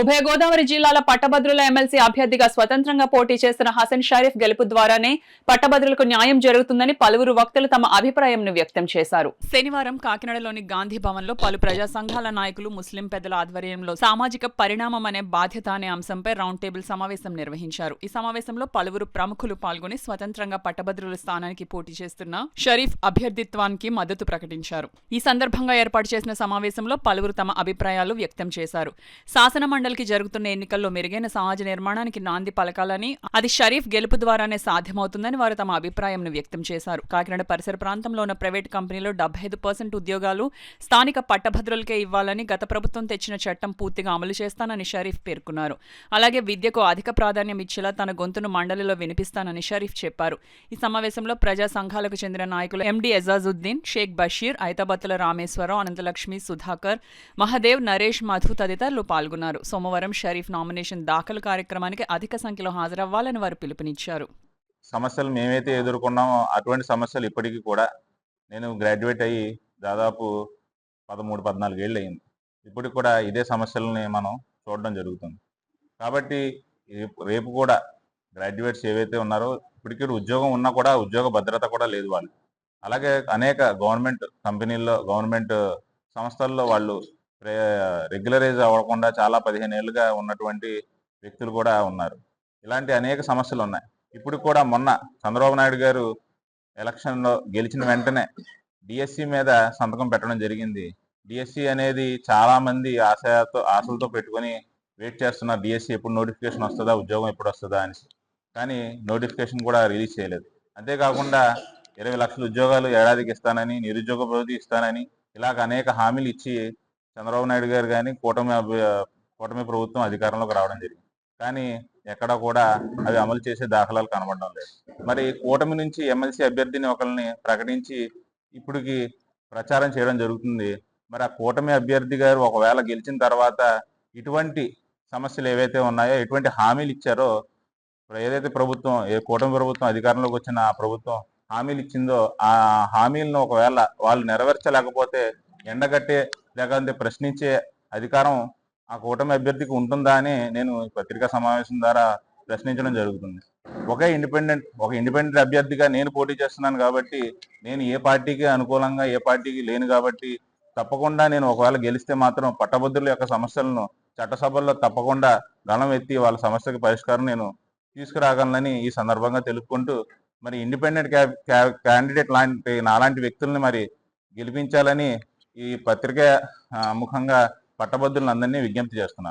ఉభయ గోదావరి జిల్లాల పట్టభద్రుల ఎమ్మెల్సీ అభ్యర్థిగా స్వతంత్రంగా పోటీ చేసిన హసన్ షరీఫ్ గెలుపు ద్వారానే పట్టభద్రులకు న్యాయం జరుగుతుందని పలువురు వక్తలు తమ అభిప్రాయంను వ్యక్తం చేశారు. శనివారం కాకినాడలోని గాంధీ భవన్ లో పలు ప్రజా సంఘాల నాయకులు, ముస్లిం పెద్దల ఆధ్వర్యంలో సామాజిక పరిణామం అనే బాధ్యత అనే అంశంపై రౌండ్ టేబుల్ సమావేశం నిర్వహించారు. ఈ సమావేశంలో పలువురు ప్రముఖులు పాల్గొని స్వతంత్రంగా పట్టభద్రుల స్థానానికి పోటీ చేస్తున్న షరీఫ్ అభ్యర్థిత్వానికి మద్దతు ప్రకటించారు. ఈ సందర్భంగా ఏర్పాటు చేసిన సమావేశంలో పలువురు తమ అభిప్రాయాలు వ్యక్తం చేశారు. శాసన మండలికి జరుగుతున్న ఎన్నికల్లో మెరుగైన సమాజ నిర్మాణానికి నాంది పలకాలని, అది షరీఫ్ గెలుపు ద్వారానే సాధ్యమవుతుందని వారు తమ అభిప్రాయంను వ్యక్తం చేశారు. కాకినాడ పరిసర ప్రాంతంలో ఉన్న ప్రైవేట్ కంపెనీలో 75% ఉద్యోగాలు స్థానిక పట్టభద్రులకే ఇవ్వాలని గత ప్రభుత్వం తెచ్చిన చట్టం పూర్తిగా అమలు చేస్తానని షరీఫ్ పేర్కొన్నారు. అలాగే విద్యకు అధిక ప్రాధాన్యం ఇచ్చేలా తన గొంతును మండలిలో వినిపిస్తానని షరీఫ్ చెప్పారు. ఈ సమావేశంలో ప్రజా సంఘాలకు చెందిన నాయకులు ఎండి ఎజాజుద్దీన్, షేక్ బషీర్, ఐతాబత్తుల రామేశ్వరరావు, అనంతలక్ష్మి, సుధాకర్, మహదేవ్, నరేష్, మధు తదితరులు పాల్గొన్నారు. సోమవారం షరీఫ్ నామినేషన్ దాఖలు కార్యక్రమానికి అధిక సంఖ్యలో హాజరవ్వాలని వారు పిలుపునిచ్చారు. సమస్యలు మేమైతే ఎదుర్కొన్నామో అటువంటి సమస్యలు ఇప్పటికీ కూడా, నేను గ్రాడ్యుయేట్ అయ్యి దాదాపు 13-14 ఏళ్ళు అయింది. ఇప్పటికి కూడా ఇదే సమస్యలని మనం చూడడం జరుగుతుంది. కాబట్టి రేపు కూడా గ్రాడ్యుయేట్స్ ఏవైతే ఉన్నారో ఇప్పటికీ ఉద్యోగం ఉన్నా కూడా ఉద్యోగ భద్రత కూడా లేదు వాళ్ళు. అలాగే అనేక గవర్నమెంట్ కంపెనీల్లో, గవర్నమెంట్ సంస్థల్లో వాళ్ళు రెగ్యులరైజ్ అవ్వకుండా చాలా 15 ఏళ్ళుగా ఉన్నటువంటి వ్యక్తులు కూడా ఉన్నారు. ఇలాంటి అనేక సమస్యలు ఉన్నాయి. ఇప్పుడు కూడా మొన్న చంద్రబాబు నాయుడు గారు ఎలక్షన్లో గెలిచిన వెంటనే డిఎస్సి మీద సంతకం పెట్టడం జరిగింది. డిఎస్సి అనేది చాలా మంది ఆశలతో పెట్టుకొని వెయిట్ చేస్తున్నారు. డిఎస్సి ఎప్పుడు నోటిఫికేషన్ వస్తుందా, ఉద్యోగం ఎప్పుడు వస్తుందా అని. కానీ నోటిఫికేషన్ కూడా రిలీజ్ చేయలేదు. అంతేకాకుండా 20 లక్షల ఉద్యోగాలు ఏడాదికి ఇస్తానని, నిరుద్యోగ భృతి ఇస్తానని ఇలాగ అనేక హామీలు ఇచ్చి చంద్రబాబు నాయుడు గారు కానీ కూటమి ప్రభుత్వం అధికారంలోకి రావడం జరిగింది. కానీ ఎక్కడా కూడా అవి అమలు చేసే దాఖలాలు కనబడడం లేదు. మరి కూటమి నుంచి ఎమ్మెల్సీ అభ్యర్థిని ఒకరిని ప్రకటించి ఇప్పటికి ప్రచారం చేయడం జరుగుతుంది. మరి ఆ కూటమి అభ్యర్థి గారు ఒకవేళ గెలిచిన తర్వాత ఇటువంటి సమస్యలు ఏవైతే ఉన్నాయో, ఎటువంటి హామీలు ఇచ్చారో, ఏదైతే ప్రభుత్వం, కూటమి ప్రభుత్వం అధికారంలోకి వచ్చిన ఆ ప్రభుత్వం హామీలు ఇచ్చిందో ఆ హామీలను ఒకవేళ వాళ్ళు నెరవేర్చలేకపోతే ఎండగట్టే లేకపోతే ప్రశ్నించే అధికారం ఆ కూటమి అభ్యర్థికి ఉంటుందా అని నేను పత్రికా సమావేశం ద్వారా ప్రశ్నించడం జరుగుతుంది. ఒక ఇండిపెండెంట్ అభ్యర్థిగా నేను పోటీ చేస్తున్నాను కాబట్టి, నేను ఏ పార్టీకి అనుకూలంగా ఏ పార్టీకి లేను కాబట్టి తప్పకుండా నేను ఒకవేళ గెలిస్తే మాత్రం పట్టభద్రుల యొక్క సమస్యలను చట్టసభల్లో తప్పకుండా గళం ఎత్తి వాళ్ళ సమస్యకి పరిష్కారం నేను తీసుకురాగలనని ఈ సందర్భంగా తెలుపుకుంటూ, మరి ఇండిపెండెంట్ క్యాండిడేట్ లాంటి నాలాంటి వ్యక్తుల్ని మరి గెలిపించాలని ఈ పత్రిక ముఖంగా పట్టభద్రులందరినీ విజ్ఞప్తి చేస్తున్నారు.